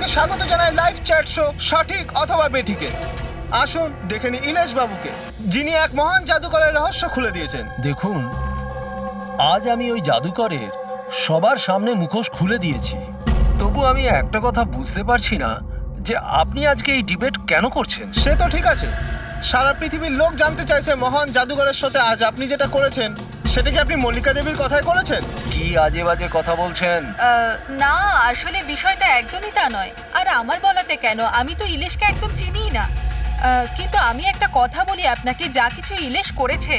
আপনাকে স্বাগত জানাই লাইভ চ্যাট শো সঠিক অথবা বেঠিকে। আসুন দেখে নি ইলেশ বাবুকে, যিনি এক মহান জাদুকরের রহস্য খুলে দিয়েছেন। দেখুন, আজ আমি ওই জাদুকরের সবার সামনে মুখোশ খুলে দিয়েছি। তবু আমি একটা কথা বুঝতে পারছি না যে আপনি আজকে এই ডিবেট কেন করছেন। সে তো ঠিক আছে, সারা পৃথিবীর লোক জানতে চাইছে মহান জাদুকরের সাথে আজ আপনি যেটা করেছেন সেটা কি আপনি মল্লিকা দেবীর কথায় করেছেন? কি আজে বাজে কথা বলছেন? না, আসলে বিষয়টা একদমই তা নয়। আর আমার বলাতে কেন, আমি তো ইলিশকে একদম চিনিই না। কিন্তু আমি একটা কথা বলি আপনাকে, যা কিছু ইলিশ করেছে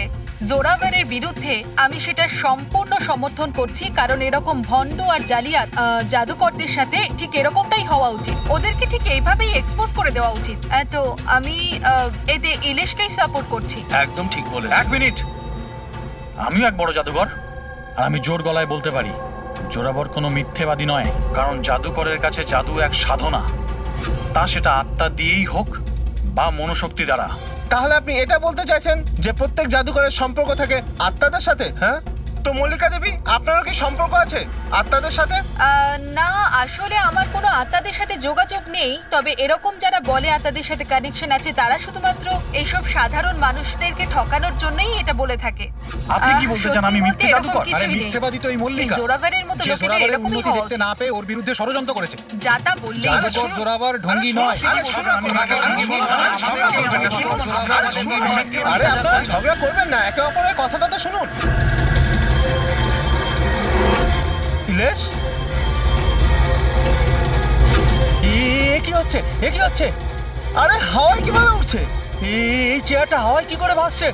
জোরাভারের বিরুদ্ধে, আমি সেটা সম্পূর্ণ সমর্থন করছি। কারণ এরকম ভণ্ড আর জালিয়াত জাদুকরদের সাথে ঠিক এরকমটাই হওয়া উচিত, ওদেরকে ঠিক এইভাবেই এক্সপোজ করে দেওয়া উচিত। তো আমি এতে ইলিশকেই সাপোর্ট করছি। একদম ঠিক বলে। এক মিনিট, আমিও এক বড় জাদুকর, আর আমি জোর গলায় বলতে পারি জোরাবর কোনো মিথ্যেবাদী নয়। কারণ জাদুকরের কাছে জাদু এক সাধনা, তা সেটা আত্মা দিয়েই হোক বা মনোশক্তি দ্বারা। তাহলে আপনি এটা বলতে চাইছেন যে প্রত্যেক জাদুকরের সম্পর্ক থাকে আত্মাদের সাথে? হ্যাঁ, তো মল্লিকা দেবী আপনারও কি সম্পর্ক আছে আত্মাদের সাথে? না, আসলে আমার কোনো আত্মাদের সাথে যোগাযোগ নেই। তবে এরকম যারা বলে আত্মাদের সাথে কানেকশন আছে, তারা শুধুমাত্র এইসব সাধারণ মানুষদেরকে ঠকানোর জন্যই এটা বলে থাকে। আপনি কি বলতে চান আমি মিথ্যে জাদুকর? আরে মিথ্যেবাদী তো এই মল্লিকা, জোরাভারের মতো যে লোকেদের জোরাভারের এরকমই উন্নতি হওয়া দেখতে উচিত। না পেয়ে ওর বিরুদ্ধে ষড়যন্ত্র করেছে। যা তা বললেই জাদুকর জোরাভার ঢঙ্গি নয়। আরে আপনারা ঝগড়া করবেন না, একে অপরের কথাটা তো শুনুন। ইলেশ, কি হচ্ছে? এ কি হচ্ছে? আরে হাওয়ায় কিভাবে উঠছে? এই চেয়ারটা হাওয়ায় কি করে ভাসছে?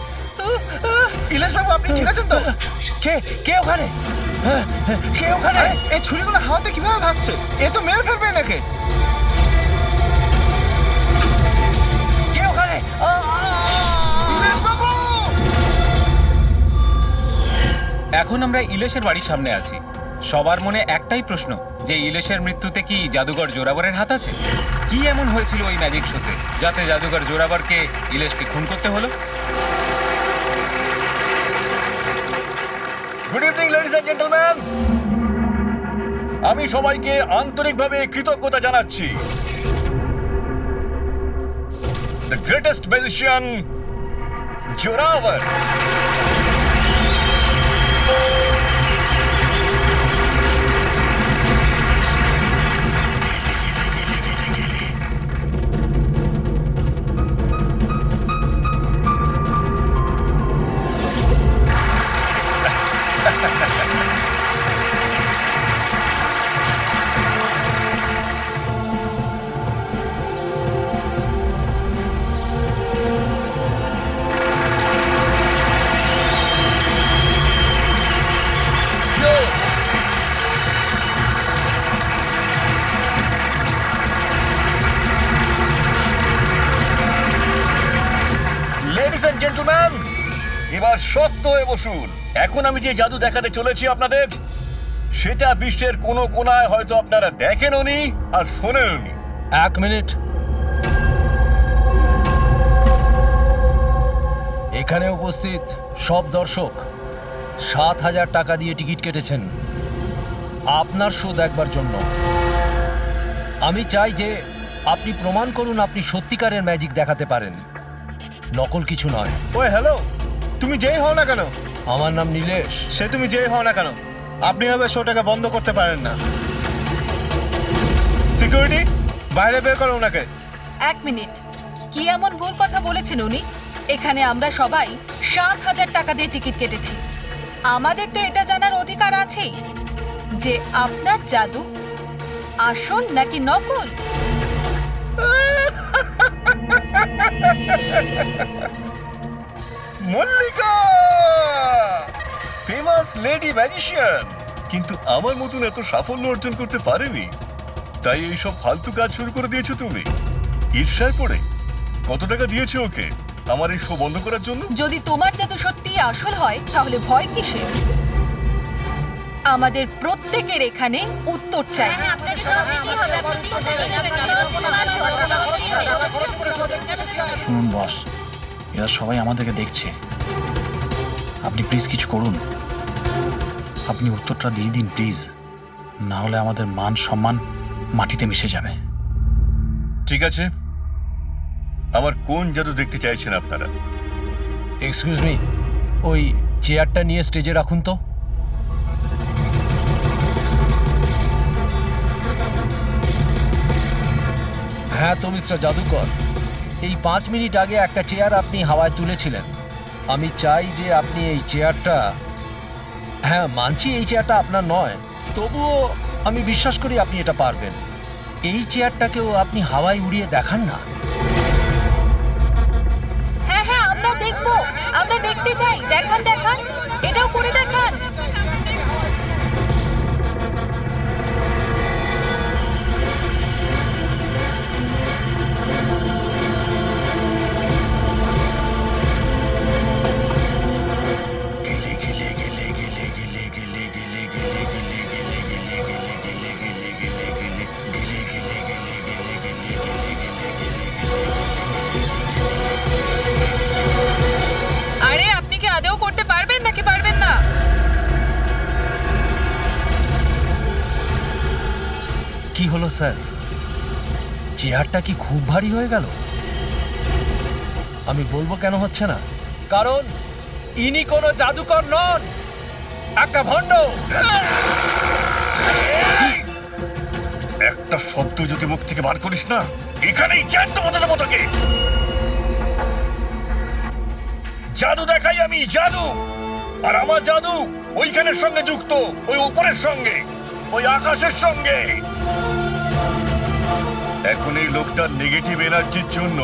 ইলেশ বাবু আপনি ঠিক আছেন তো? কে কে ওখানে? কে ওখানে? আরে এই ছুরিগুলো হাওয়াতে কিভাবে ভাসছে? এ তো মেরে ফেলবে নাকি? কে ওখানে? ইলেশ বাবু! এখন আমরা ইলেশের বাড়ির সামনে আছি। সবার মনে একটাই প্রশ্ন, যে ইলেশের মৃত্যুতে কি জাদুকর জোরাবরের হাত আছে? কি এমন হয়েছিল ওই ম্যাজিক শোতে যাতে জাদুকর জোরাবরকে ইলেশকে খুন করতে হলো? Good evening ladies and gentleman, আমি সবাইকে আন্তরিকভাবে কৃতজ্ঞতা জানাচ্ছি। The greatest magician Zorawar gentleman, এবার শক্ত হয়ে বসুন। এখন আমি যে জাদু দেখাতে চলেছি আপনাদের, সেটা বিশ্বের কোনো কোনায় হয়তো আপনারা দেখেনওনি আর শোনেনওনি। এক মিনিট, এখানে উপস্থিত সব দর্শক ৭,০০০ টাকা দিয়ে টিকিট কেটেছেন আপনার শো দেখবার জন্য। আমি চাই যে আপনি প্রমাণ করুন আপনি সত্যিকারের ম্যাজিক দেখাতে পারেন, নকল কিছু নয়। ওই হ্যালো, তুমি যেই হও না কেন, আমার নাম নীলেশ। সে তুমি যেই হও না কেন, আপনি হবে শোটাকে বন্ধ করতে পারেন না। সিকিউরিটি, বাইরে বের করো ওনাকে। এক মিনিট, কি এমন ভুল কথা বলেছেন উনি? এখানে আমরা সবাই ৭,০০০ টাকা দিয়ে টিকিট কেটেছি। আমাদের তো এটা জানার অধিকার আছেই যে আপনার জাদু আসল নাকি নকল। মল্লিকা, ফেমাস লেডি ম্যাজিশিয়ান, কিন্তু আমার মতন এত সাফল্য অর্জন করতে পারেনি, তাই এইসব ফালতু কাজ শুরু করে দিয়েছো তুমি। ঈর্ষায় পড়ে কত টাকা দিয়েছে ওকে আমার এই শো বন্ধ করার জন্য? যদি তোমার জাদু সত্যিই আসল হয় তাহলে ভয় কিসের? আমাদের প্রত্যেকের এখানে উত্তর চাই। শুনুন বস, এরা সবাই আমাদেরকে দেখছে, আপনি প্লিজ কিছু করুন। আপনি উত্তরটা দিয়ে দিন প্লিজ, না হলে আমাদের মান সম্মান মাটিতে মিশে যাবে। ঠিক আছে, আমার কোন জাদু দেখতে চাইছেন আপনারা? এক্সকিউজ মি, ওই চেয়ারটা নিয়ে স্টেজে রাখুন তো। হ্যাঁ তো মিস্টার জাদুকর, এই 5 মিনিট আগে একটা চেয়ার আপনি হাওয়ায় তুলেছিলেন। আমি চাই যে আপনি এই চেয়ারটা, হ্যাঁ মানছি এই চেয়ারটা আপনার নয়, তবুও আমি বিশ্বাস করি আপনি এটা পারবেন। এই চেয়ারটাকেও আপনি হাওয়ায় উড়িয়ে দেখান না। হ্যাঁ হ্যাঁ, আমরা দেখবো, আমরা দেখতে চাই। দেখান দেখান, এটাও করে দেখান। আরে আপনি কি আদৌ করতে পারবেন নাকি পারবেন না? কি হলো স্যার, চেয়ারটা কি খুব ভারী হয়ে গেল? আমি বলবো কেন হচ্ছে না, কারণ ইনি কোনো জাদুকর নন, একটা ভণ্ড। একটা শব্দ যদি মুখ থেকে বার করিস না, এখানেই জ্যান্ত মতো দেবো তোকে। জাদু দেখাই আমি, জাদু। আর আমার জাদু ওইখানের সঙ্গে যুক্ত, ওই উপরের সঙ্গে, ওই আকাশের সঙ্গে। এখন এই লোকটার নেগেটিভ এনার্জির জন্য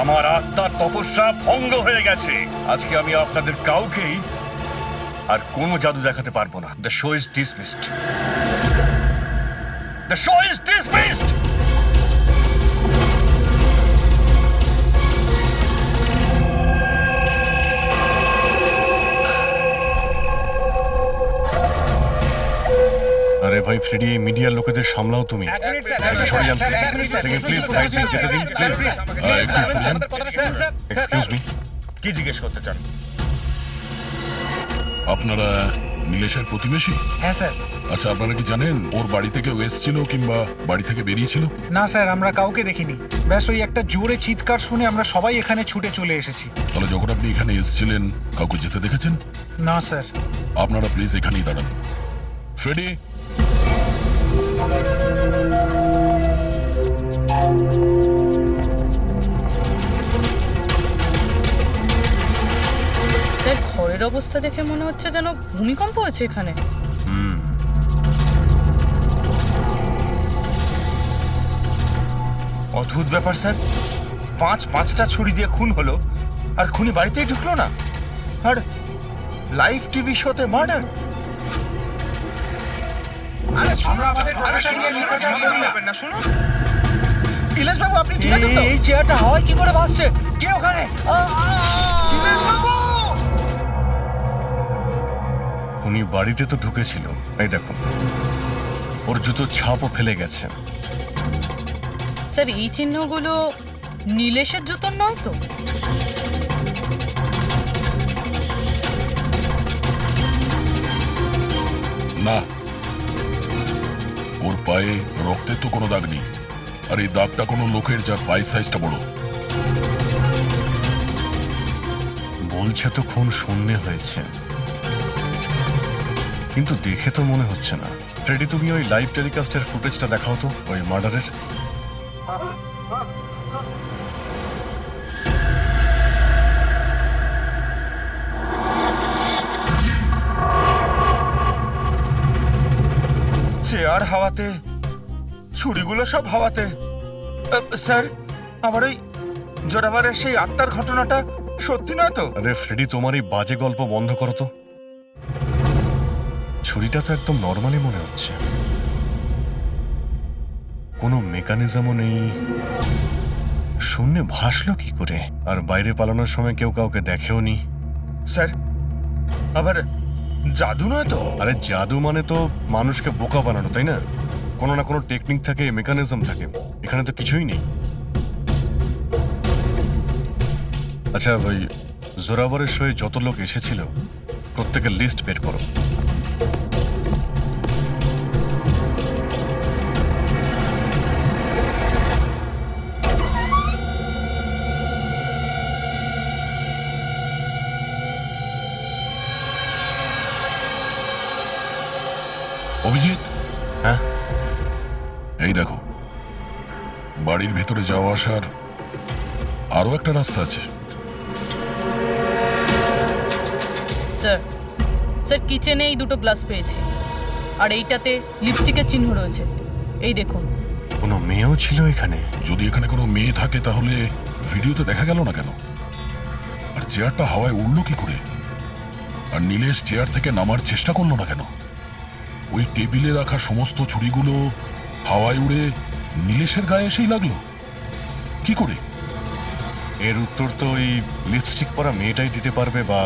আমার আত্মার তপস্যা ভঙ্গ হয়ে গেছে। আজকে আমি আপনাদের কাউকেই আর কোনো জাদু দেখাতে পারবো না। The show is dismissed. The show is dismissed. আরে ভাই ফ্রেডি, এই মিডিয়ার লোকেদের সামলাও তুমি। প্লিজ সাইড দিন, যেতে দিন প্লিজ। একটু শুনুন। এক্সকিউজ মি, কি জিজ্ঞেস করতে চান? আপনারা নীলেশের প্রতিবেশী? হ্যাঁ স্যার। আচ্ছা, আপনারা কি জানেন ওর বাড়ি থেকে ও এসেছিল কিংবা বাড়ি থেকে বেরিয়েছিল? না স্যার, আমরা কাউকে দেখিনি। ব্যাস ওই একটা জোরে চিৎকার শুনে আমরা সবাই এখানে ছুটে চলে এসেছি। তাহলে যখন আপনি এখানে এসেছিলেন কাউকে যেতে দেখেছেন? না স্যার। আপনারা প্লিজ এখানেই দাঁড়ান। ফ্রেডি, স্যার, ঘরের অবস্থা দেখে মনে হচ্ছে যেন ভূমিকম্প আছে এখানে। অদ্ভুত ব্যাপার স্যার, পাঁচটা ছুরি দিয়ে খুন হলো আর খুনি বাড়িতেই ঢুকলো না। আর লাইভ টিভি শোতে মার্ডার। ইলেশ বাবু, আপনি ঠিক আছেন তো? এই চেয়ারটা হাওয়ায় কি করে ভাসছে? কে ওখানে? উনি বাড়িতে তো ঢুকেছিল, এই দেখুন ওর জুতোর ছাপও ফেলে গেছে। স্যার, এই চিহ্নগুলো নীলেশের জুতোর নয় তো? না, ওর পায়ে রক্তের তো কোনো দাগ নেই। আর এই দাগটা কোনো লোকের যার পায়ের সাইজটা বড়। বলছে তো খুন শূন্য হয়েছে, কিন্তু দেখে তো মনে হচ্ছে না। ফ্রেডি, তুমি ওই লাইভ টেলিকাস্টের ফুটেজটা দেখাও তো ওই মার্ডারের। চেয়ার হাওয়াতে, ছুরিগুলো সব হাওয়াতে। স্যার, আমার ওই জোরাবারের সেই আত্মার ঘটনাটা সত্যি নয় তো? আরে ফ্রেডি, তোমার এই বাজে গল্প বন্ধ করো তো। ছুরিটা তো একদম নর্মালি মনে হচ্ছে, কোনো মেকানিজমও নেই। শূন্যে ভাসলো কি করে? আর বাইরে পালানোর সময় কেউ কাউকে দেখেও নি। স্যার, আবার জাদু নয় তো? আরে জাদু মানে তো মানুষকে বোকা বানানো, তাই না? কোনো না কোনো টেকনিক থাকে, মেকানিজম থাকে। এখানে তো কিছুই নেই। আচ্ছা, ওই জোরাবরের শোয়ে যত লোক এসেছিল প্রত্যেকের লিস্ট বের করো। অভিজিৎ, হ্যাঁ? এই দেখো, বাড়ির ভেতরে যাওয়া আসার আরো একটা রাস্তা আছে। স্যার স্যার কিচেনে এই দুটো গ্লাস পেয়েছি, আর এইটাতে লিপস্টিকের চিহ্ন রয়েছে। এই দেখুন। কোনো মেয়েও ছিল এখানে? যদি এখানে কোনো মেয়ে থাকে তাহলে ভিডিওতে দেখা গেল না কেন? আর চেয়ারটা হাওয়ায় উড়লো কি করে? আর নীলেশ চেয়ার থেকে নামার চেষ্টা করলো না কেন? ওই টেবিলে রাখা সমস্ত ছুরিগুলো হাওয়ায় উড়ে নীলেশের গায়ে এসেই লাগলো কি করে? এর উত্তর তো ওই লিপস্টিক পরা মেয়েটাই দিতে পারবে, বা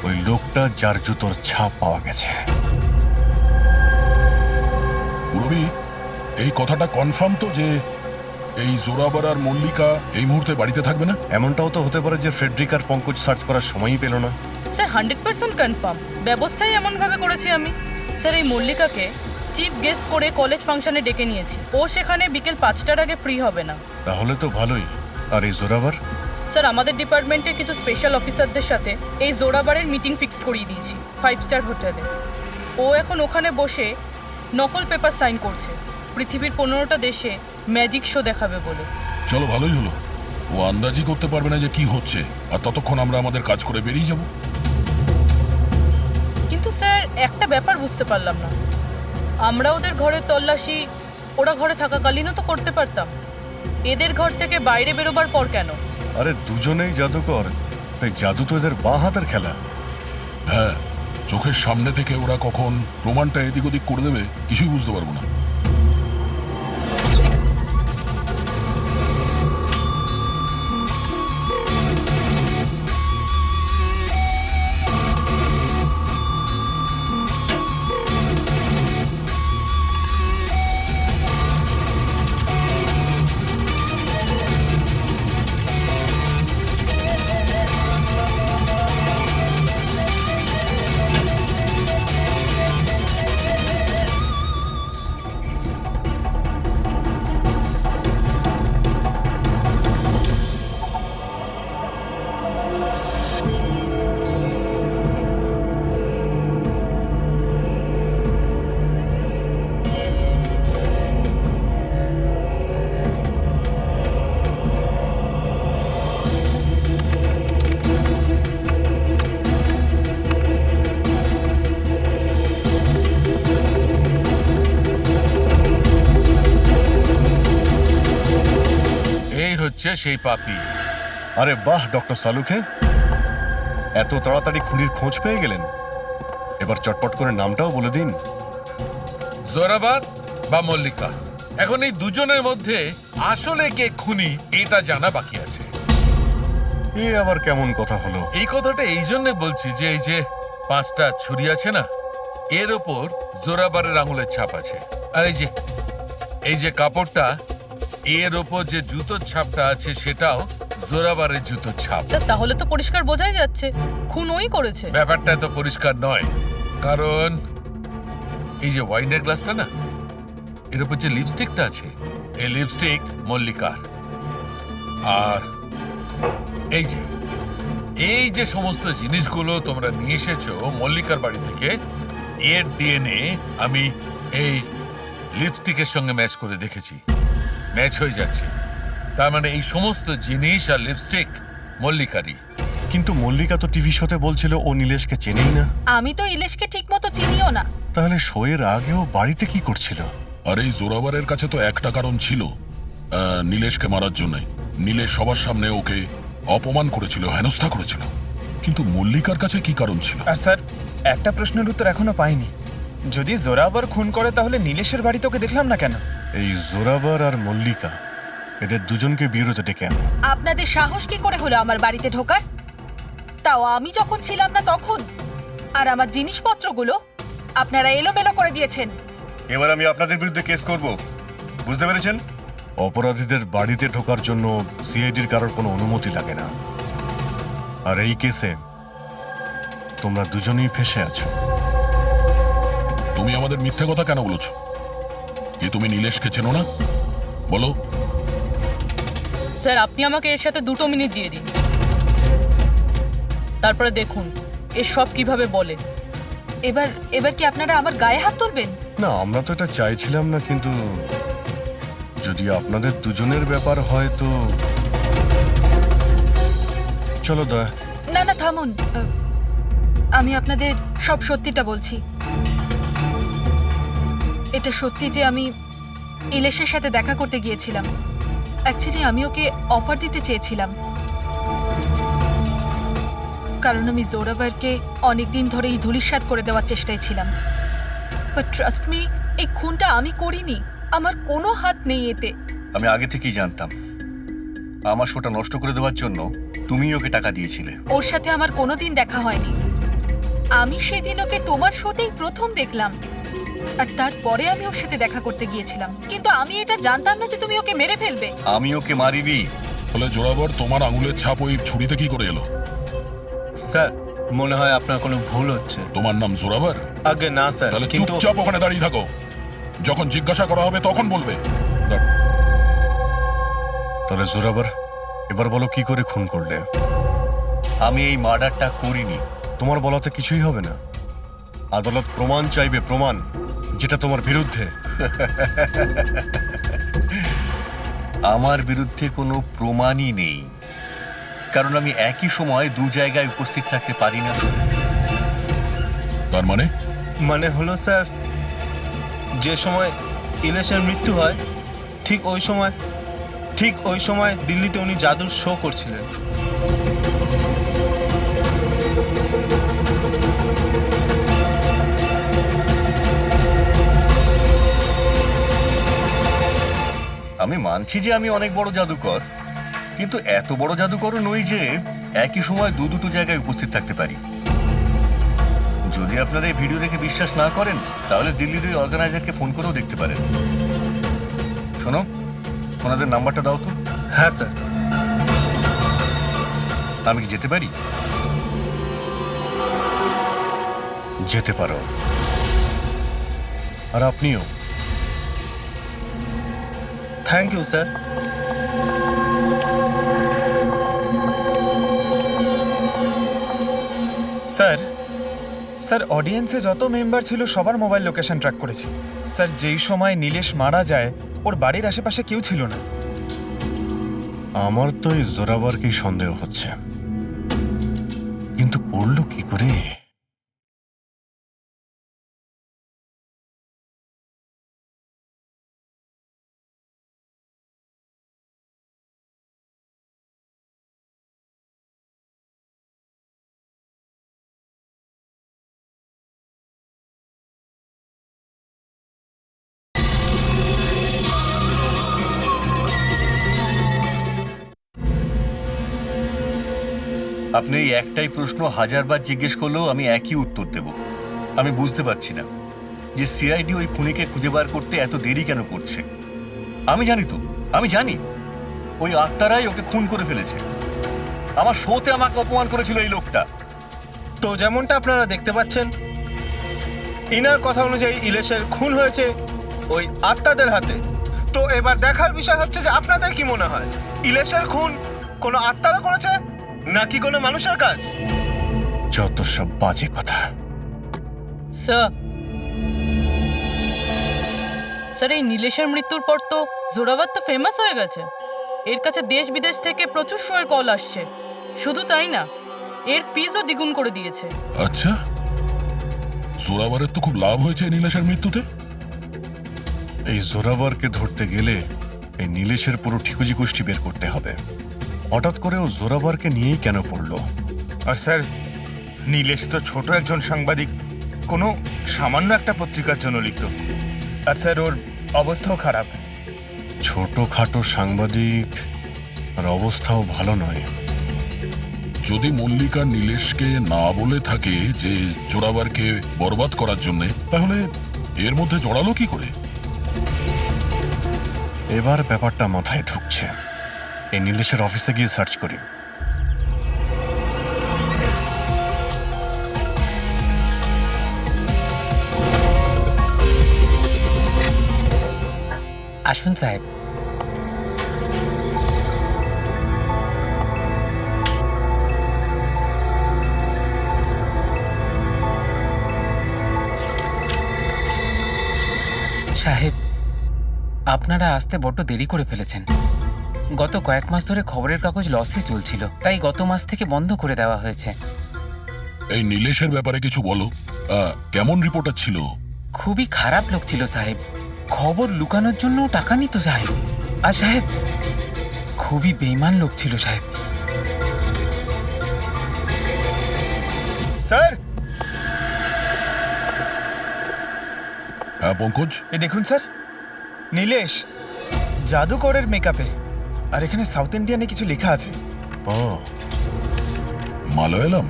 ওই লোকটা যার জুতোর ছাপ পাওয়া গেছে। রবি, এই কথাটা কনফার্ম তো যে এই জোরাবার আর মল্লিকা এই মুহূর্তে বাড়িতে থাকবে না? এমনটাও তো হতে পারে যে ফ্রেডরিক আর পঙ্কজ সার্চ করার সময়ই পেল না। Sir 100% confirm. ব্যবস্থাই এমনভাবে করেছি আমি। স্যার এই মল্লিকাকে চিফ গেস্ট করে কলেজ ফাংশনে ডেকে নিয়েছি। ও সেখানে বিকেল 5টার আগে ফ্রি হবে না। তাহলে তো ভালোই। আর এই জোরাবার? স্যার আমাদের ডিপার্টমেন্টের কিছু স্পেশাল অফিসারদের সাথে এই জোরাবারের মিটিং ফিক্সড করিয়ে দিয়েছি 5 স্টার হোটেলে। ও এখন ওখানে বসে নকল পেপার সাইন করছে পৃথিবীর 15টা দেশে ম্যাজিক শো দেখাবে বলে। চলো, ভালোই হলো। ও আন্দাজই করতে পারবে না যে কি হচ্ছে, আর ততক্ষণ আমরা আমাদের কাজ করে বেরিয়ে যাব। কিন্তু স্যার একটা ব্যাপার বুঝতে পারলাম না, আমরা ওদের ঘরের তল্লাশি ওরা ঘরে থাকাকালীনও তো করতে পারতাম। এদের ঘর থেকে বাইরে বেরোবার পর কেন? আরে দুজনেই জাদুকর, তাই জাদু তো এদের বাঁ হাতের খেলা। হ্যাঁ, চোখের সামনে থেকে ওরা কখন প্রমাণটা এদিক ওদিক করে দেবে কিছুই বুঝতে পারবো না। সেই পাপি। আরে বাহ ডক্টর সালুখে, এত তাড়াতাড়ি খুনির খোঁজ পেয়ে গেলেন। এবার চটপট করে নামটাও বলে দিন। জোরাবার বা মল্লিকা, এখন এই দুজনের মধ্যে আসলে কে খুনি এটা জানা বাকি আছে। এ আবার কেমন কথা হলো? এই কথাটা এই জন্য বলছি যে এই যে 5টা ছুরি আছে না, এর ওপর জোরাবারের আঙুলের ছাপ আছে। আর এই যে কাপড়টা, এর ওপর যে জুতোর ছাপটা আছে সেটাও জোরাবারের জুতোর ছাপ। স্যার তাহলে তো পরিষ্কার বোঝাই যাচ্ছে খুন ওই করেছে। ব্যাপারটা তো পরিষ্কার নয়, কারণ এই যে ওয়াইনের গ্লাসটা না, এর উপর যে লিপস্টিকটা আছে, এই লিপস্টিক মল্লিকার। আর এই যে সমস্ত জিনিসগুলো তোমরা নিয়ে এসেছো মল্লিকার বাড়ি থেকে, এর ডিএনএ আমি এই লিপস্টিকের সঙ্গে ম্যাচ করে দেখেছি, ম্যাচ হয়ে যাচ্ছে। তার মানে এই সমস্ত জিনিস আর লিপস্টিক মল্লিকারই। কিন্তু মল্লিকা তো টিভি শোতে বলছিল ও নীলেশকে চেনেই না। আমি তো ইলেশকে ঠিক মতো চিনিও না। তাহলে শো এর আগেও বাড়িতে কি করছিল? আর এই জোরাবারের কাছে তো একটা কারণ ছিল, নীলেশকে মারার জন্যই। নীলেশ সবার সামনে ওকে অপমান করেছিল, হেনস্থা করেছিল। কিন্তু মল্লিকার কাছে কি কারণ ছিল? আর স্যার একটা প্রশ্নের উত্তর এখনো পাইনি। যদি জোরাবার খুন করে তাহলে নীলেশের বাড়ি তোকে দেখলাম না কেন? এই জোরাবার আর মল্লিকা এদের দুজনকে বিরোধে ডেকে আনো। আপনাদের সাহস কি করে হলো আমার বাড়িতে ঢোকার? তাও আমি যখন ছিলাম না তখন। আর আমার জিনিসপত্রগুলো আপনারা এলোমেলো করে দিয়েছেন। এবার আমি আপনাদের বিরুদ্ধে কেস করব, বুঝতে পেরেছেন? অপরাধীদের বাড়িতে ঢোকার জন্য সিআইডির কারোর কোনো অনুমতি লাগে না। আর এই কেসে তোমরা দুজনেই ফেঁসে আছো। তুমি আমাদের মিথ্যে কথা কেন বলেছো? কি তুমি নীলেশকে চেনো না? বলো। স্যার আপনি আমাকে এর সাথে 2 মিনিট দিয়ে দিন, তারপরে দেখুন এর সব কিভাবে বলে। এবার এবার কি আপনারা আমার গায়ে হাত তুলবেন? না, আমরা তো এটা চাইছিলাম না, কিন্তু যদি আপনাদের দুজনের ব্যাপার হয় তো চলো দয়া। না না থামুন, আমি আপনাদের সব সত্যিটা বলছি। এটা সত্যি যে আমি ইলেশের সাথে দেখা করতে গিয়েছিলাম। অ্যাকচুয়ালি আমি ওকে অফার দিতে চেয়েছিলাম, কারণ আমি জোরাবারকে অনেকদিন ধরে এই ধূলিসাৎ করে দেওয়ার চেষ্টায় ছিলাম। বাট ট্রাস্ট মি, এই খুনটা আমি করিনি, আমার কোনো হাত নেই এতে। আমি আগে থেকেই জানতাম আমার শোটা নষ্ট করে দেওয়ার জন্য তুমি ওকে টাকা দিয়েছিলে। ওর সাথে আমার কোনোদিন দেখা হয়নি। আমি সেদিন ওকে তোমার শোতেই প্রথম দেখলাম, আর তারপরে আমি ওর সাথে দেখা করতে গিয়েছিলাম। কিন্তু আমি এটা জানতাম না যে তুমি ওকে মেরে ফেলবে। আমি ওকে মারিনি। বলে জোড়াবর, তোমার আঙুলের ছাপ ওই ছুরিতে কি করে এলো? স্যার, মনে হয় আপনার কোনো ভুল হচ্ছে। তোমার নাম জোরাবার? আগে না স্যার, তাহলে কিন্তু চুপচাপ ওখানে দাঁড়িয়ে থাকো, যখন জিজ্ঞাসা করা হবে তখন বলবে। তাহলে জোরাবার, এবার বলো কি করে খুন করলে? আমি এই মার্ডারটা করিনি। তোমার বলাতে কিছুই হবে না। আদালত প্রমাণ চাইবে, প্রমাণ যেটা তোমার বিরুদ্ধে। আমার বিরুদ্ধে কোনো প্রমাণই নেই, কারণ আমি একই সময় দু জায়গায় উপস্থিত থাকতে পারি না। তার মানে? মানে হলো স্যার, যে সময় ইলেশের মৃত্যু হয় ঠিক ওই সময় দিল্লিতে উনি জাদুর শো করছিলেন। আমি মানছি যে আমি অনেক বড় জাদুকর, কিন্তু এত বড় জাদুকরও নই যে একই সময় দুটো জায়গায় উপস্থিত থাকতে পারি। যদি আপনারা এই ভিডিও দেখে বিশ্বাস না করেন, তাহলে দিল্লির ওই অর্গানাইজারকে ফোন করেও দেখতে পারেন। শোনো, ওনাদের নাম্বারটা দাও তো। হ্যাঁ স্যার। আমি কি যেতে পারি? যেতে পারো। আর আপনিও। Thank you sir. স্যার অডিয়েন্সে যত মেম্বার ছিল সবার মোবাইল লোকেশন ট্র্যাক করেছি। স্যার যেই সময় নীলেশ মারা যায় ওর বাড়ির আশেপাশে কেউ ছিল না। আমার তো এই জোরাবারকেই সন্দেহ হচ্ছে, কিন্তু করলো কি করে? আপনি এই একটাই প্রশ্ন হাজারবার জিজ্ঞেস করলেও আমি একই উত্তর দেব। আমি বুঝতে পারছি না যে সিআইডি ওই খুনিকে খুঁজে বার করতে এত দেরি কেন করছে। আমি জানি তো, আমি জানি ওই আত্মারাই ওকে খুন করে ফেলেছে। আমার শোতে আমাকে অপমান করেছিল এই লোকটা। তো যেমনটা আপনারা দেখতে পাচ্ছেন, ইনার কথা অনুযায়ী ইলেশের খুন হয়েছে ওই আত্মাদের হাতে। তো এবার দেখার বিষয় হচ্ছে যে আপনাদের কি মনে হয়, ইলেশের খুন কোনো আত্মারা করেছে নাকি কোনো মানুষের কাজ? যত সব বাজে কথা। স্যার এই নীলেশের মৃত্যুর পর তো জোরাবার তো ফেমাস হয়ে গেছে। এর কাছে দেশ বিদেশ থেকে প্রচুর শোয়ের কল আসছে। শুধু তাই না, এর ফিজও দ্বিগুণ করে দিয়েছে। আচ্ছা, জোরাবারের তো খুব লাভ হয়েছে এই নীলেশের মৃত্যুতে। এই জোরাবারকে ধরতে গেলে এই নীলেশের পুরো ঠিকুজি গোষ্ঠী বের করতে হবে। হঠাৎ করে ও জোরাবারকে নিয়েই কেন পড়লো? আর স্যার, নীলেশ তো ছোট একজন সাংবাদিক, কোনো সামান্য একটা পত্রিকার জন্য লিখত। আর স্যার ওর অবস্থাও খারাপ। ছোটখাটো সাংবাদিক, আর অবস্থাও ভালো নয়। যদি মল্লিকা নীলেশকে না বলে থাকে যে জোরাবারকে বরবাদ করার জন্য, তাহলে এর মধ্যে জড়ালো কি করে? এবার ব্যাপারটা মাথায় ঢুকছে। এই নীলেশের অফিসে গিয়ে সার্চ করি। আসুন সাহেব। সাহেব, আপনারা আসতে বড্ড দেরি করে ফেলেছেন। গত কয়েক মাস ধরে খবরের কাগজ লসে চলছিল, তাই গত মাস থেকে বন্ধ করে দেওয়া হয়েছে। এই নীলেশের ব্যাপারে কিছু বলো। কেমন রিপোর্টার ছিল? খুবই খারাপ লোক ছিল সাহেব। খবর লুকানোর জন্য টাকা নিত সাহেব। আর সাহেব, খুবই বেইমান লোক ছিল সাহেব। স্যার, হ্যাঁ পঙ্কজ, এই দেখুন স্যার, নীলেশ জাদুকরের মেকআপে, আর এখানে সাউথ ইন্ডিয়ানে কিছু লেখা আছে। মালয়ালাম,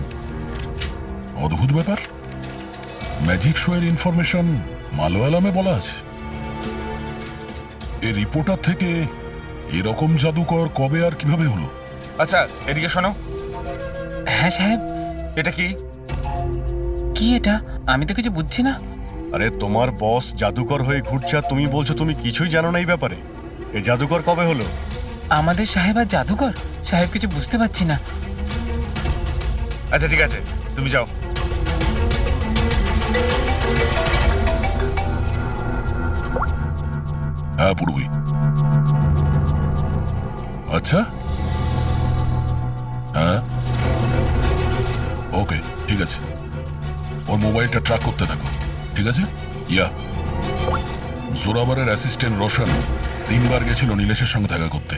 অদ্ভুত ব্যাপার। ম্যাজিক শো এর ইনফরমেশন মালয়ালামে বলা আছে। এই রিপোর্টার থেকে এরকম জাদুকর কবে আর কিভাবে হলো? আচ্ছা এদিকে শোনো, হ্যাঁ সাহেব। এটা কি? কি এটা? আমি তো কিছু বুঝছি না। আরে তোমার বস জাদুকর হয়ে ঘুরছে আর তুমি বলছো তুমি কিছুই জানো না এই ব্যাপারে। এই জাদুকর কবে হলো? আমাদের সাহেব আর জাদুকর? সাহেব, কিছু বুঝতে পারছি না। আচ্ছা ঠিক আছে, তুমি যাও। হ্যাঁ পূর্বী। আচ্ছা, হ্যাঁ ওকে, ঠিক আছে। ওর মোবাইলটা ট্র্যাক করতে থাকো, ঠিক আছে? ইয়া, জোরাবারের অ্যাসিস্ট্যান্ট রোশন 3 বার গেছিল নীলেশের সঙ্গে দেখা করতে।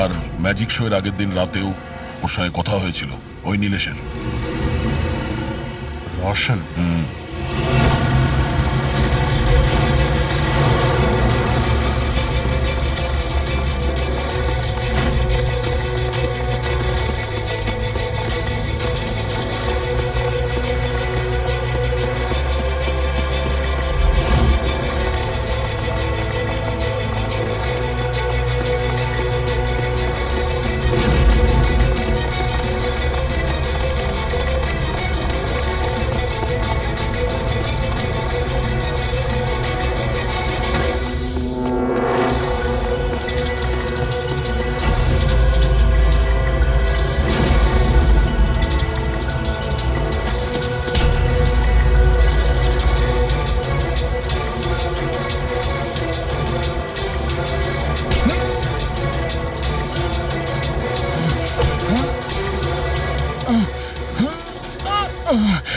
আর ম্যাজিক শো এর আগের দিন রাতেও ওর সঙ্গে কথা হয়েছিল ওই নীলেশের। রোশন?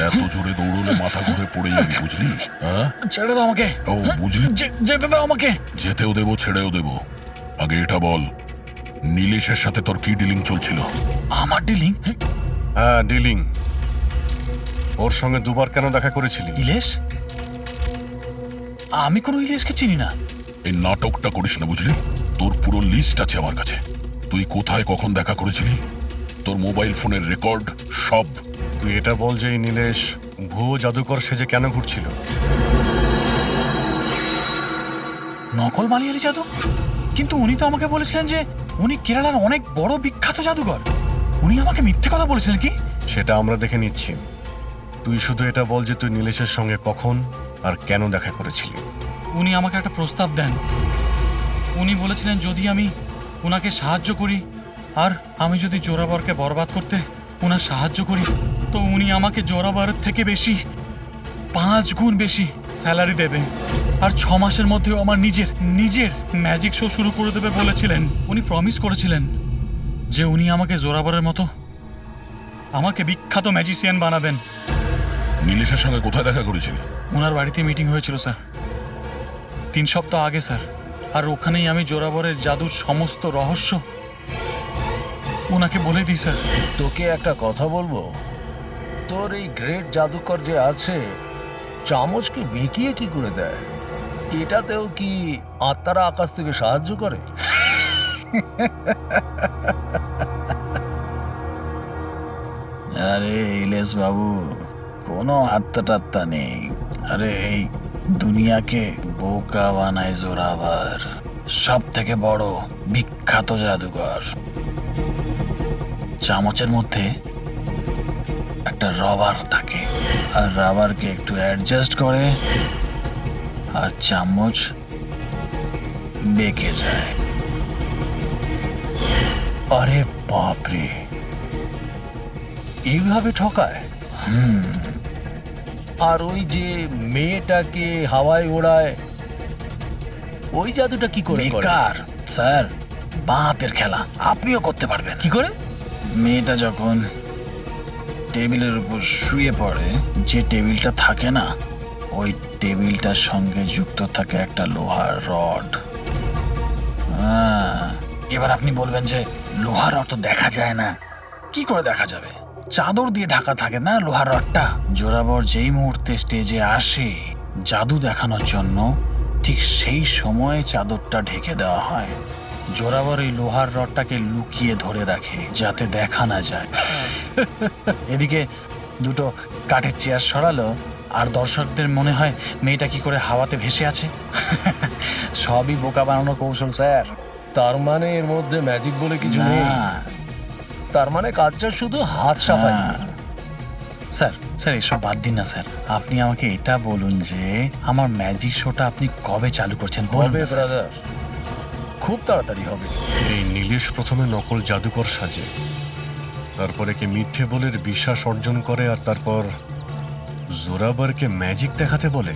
এত জোরে দৌড়লে মাথা ঘুরে পড়ে যাবি, বুঝলি? হ্যাঁ, ছেড়ে দাও আমাকে। ও বুঝলি, যেতে দাও আমাকে। যেতেও দেবো ছেড়েও দেবো। আগে এটা বল, নীলেশের সাথে তোর কি ডিলিং চলছিল? আমার ডিলিং? হ্যাঁ ডিলিং। ওর সঙ্গে 2 বার কেন দেখা করেছিলি? ইলেশ? আমি কোনো ইলেশকে চিনি না। এই নাটকটা করিস না, বুঝলি? তোর পুরো লিস্ট আছে আমার কাছে। তুই কোথায় কখন দেখা করেছিলি, তোর মোবাইল ফোনের রেকর্ড সব। তুই এটা বল যে এই নীলেশ ভুয়ো জাদুকর সেজে কেন ঘুরছিল? নকল মালিয়ালি জাদু? কিন্তু উনি তো আমাকে বলেছিলেন যে উনি কেরালার অনেক বড় বিখ্যাত জাদুকর। উনি আমাকে মিথ্যে কথা বলেছিলেন কি? সেটা আমরা দেখে নিচ্ছি। তুই শুধু এটা বল যে তুই নীলেশের সঙ্গে কখন আর কেন দেখা করেছিলি। উনি আমাকে একটা প্রস্তাব দেন। উনি বলেছিলেন যদি আমি ওনাকে সাহায্য করি আর আমি যদি জোরাবরকে বরবাদ করতে ওনার সাহায্য করি, তো উনি আমাকে জোরাবরের থেকে বেশি 5 গুণ বেশি স্যালারি দেবে। আর 6 মাসের মধ্যেও আমার নিজের ম্যাজিক শো শুরু করে দেবে বলেছিলেন। উনি প্রমিস করেছিলেন যে উনি আমাকে জোরাবরের মতো আমাকে বিখ্যাত ম্যাজিশিয়ান বানাবেন। নীলেশের সঙ্গে কোথায় দেখা করেছিলি? ওনার বাড়িতে মিটিং হয়েছিল স্যার, 3 সপ্তাহ আগে স্যার। আর ওখানেই আমি জোরাবরের জাদুর সমস্ত রহস্য ওনাকে বলে দিই স্যার। তোকে একটা কথা বলবো, তোর এই গ্রেট জাদুকর যে আছে, চামচকে বেঁকিয়ে কি করে দেয়? এটাতেও কি আত্মারা আকাশ থেকে সাহায্য করে? আরে ইলেশ বাবু, কোনো আত্মা টাত্মা নেই। আরে এই দুনিয়াকে বোকা বানায় জোরাবার, সব থেকে বড় বিখ্যাত জাদুকর। চামচের মধ্যে একটা রবার থাকে, আর রাবারকে একটু অ্যাডজাস্ট করে আর চামচ বেঁকে যায়। আরে বাপরে, এইভাবে ঠকায়? আর ওই যে মেয়েটাকে হাওয়ায় ওড়ায়, ওই জাদুটা কি করে করে? বেকার স্যার, বাপের খেলা। আপনিও করতে পারবেন। কি করে? মেয়েটা যখন টেবিলের উপর শুয়ে পড়ে, যে টেবিলটা থাকে না, ওই টেবিলটার সঙ্গে যুক্ত থাকে একটা লোহার রড। এবার আপনি বলবেন যে লোহার রড তো দেখা যায় না। কি করে দেখা যাবে? চাদর দিয়ে ঢাকা থাকে না লোহার রডটা। জোরাবর যেই মুহূর্তে স্টেজে আসে জাদু দেখানোর জন্য, ঠিক সেই সময়ে চাদরটা ঢেকে দেওয়া হয়। জোরাবর এই লোহার রডটাকে লুকিয়ে ধরে রাখে যাতে দেখা না যায়। এদিকে দুটো কাঠের চেয়ার সরালো আর দর্শকদের মনে হয় মেয়েটা কি করে হাওয়াতে ভেসে আছে। সবই বোকা বানানোর কৌশল স্যার। তার মানে এর মধ্যে ম্যাজিক বলে কিছু নেই। না। তার মানে কাজটা শুধু হাত সাফাই। স্যার স্যার এসব বাদ দিন না স্যার। আপনি আমাকে এটা বলুন যে আমার ম্যাজিক শোটা আপনি কবে চালু করছেন? হবে বলবে ব্রাদার, খুব তাড়াতাড়ি হবে। এই নীলেশ প্রথমে নকল জাদুকর সাজে, তারপরে কি মিথ্যে বলের বিশ্বাস অর্জন করে, আর তারপর জোরাবারকে ম্যাজিক দেখাতে বলে।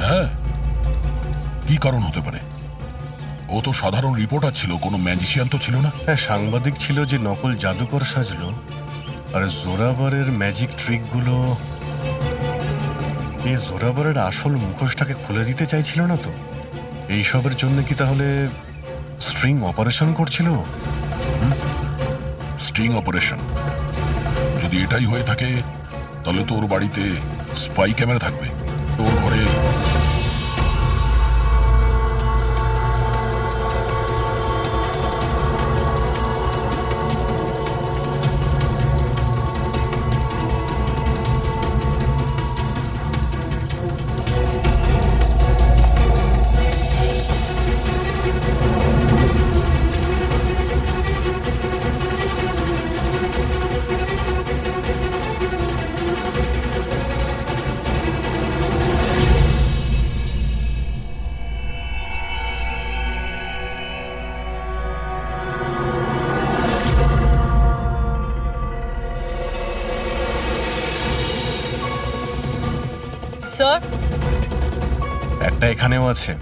হ্যাঁ, কি কারণ হতে পারে? ও তো সাধারণ রিপোর্টার ছিল, কোনো ম্যাজিশিয়ান তো ছিল না। হ্যাঁ, সাংবাদিক ছিল যে নকল জাদুকর সাজলো, আর জোরাবারের ম্যাজিক ট্রিকগুলো এই জোরাবারের আসল মুখোশটাকে খুলে দিতে চাইছিল না তো? এইসবের জন্য কি তাহলে স্ট্রিং অপারেশন করছিল? স্টিং অপারেশন যদি এটাই হয়ে থাকে, তাহলে তো ওর বাড়িতে স্পাই ক্যামেরা থাকবে। ওর ঘরে স্যার, একটা এখানেও আছে।